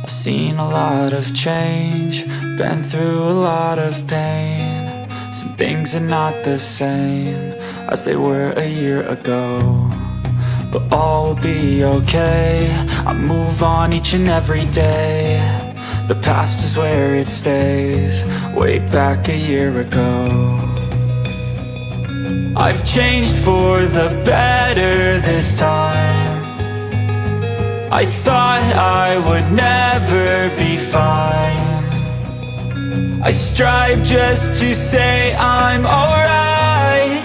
I've seen a lot of change, been through a lot of pain. Some things are not the same as they were a year ago, but all will be okay. I move on each and every day. The past is where it stays, way back a year ago. I've changed for the better this time. I thought I would never be fine. I strive just to say I'm alright,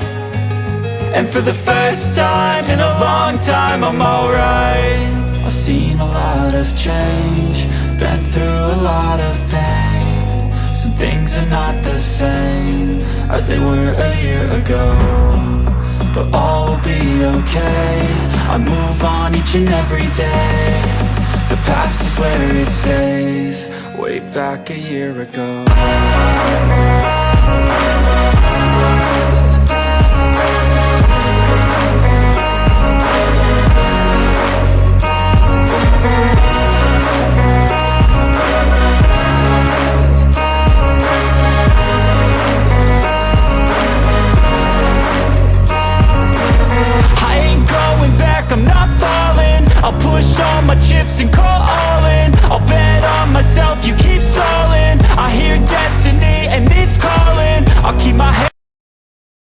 and for the first time in a long time I'm alright. I've seen a lot of change, been through a lot of pain. Some things are not the same as they were a year ago, but all will be okay. I move on each and every day. The past is where it stays, way back a year ago. I'm not falling, I'll push all my chips and call all in. I'll bet on myself, you keep stalling. I hear destiny and it's calling. I'll keep my head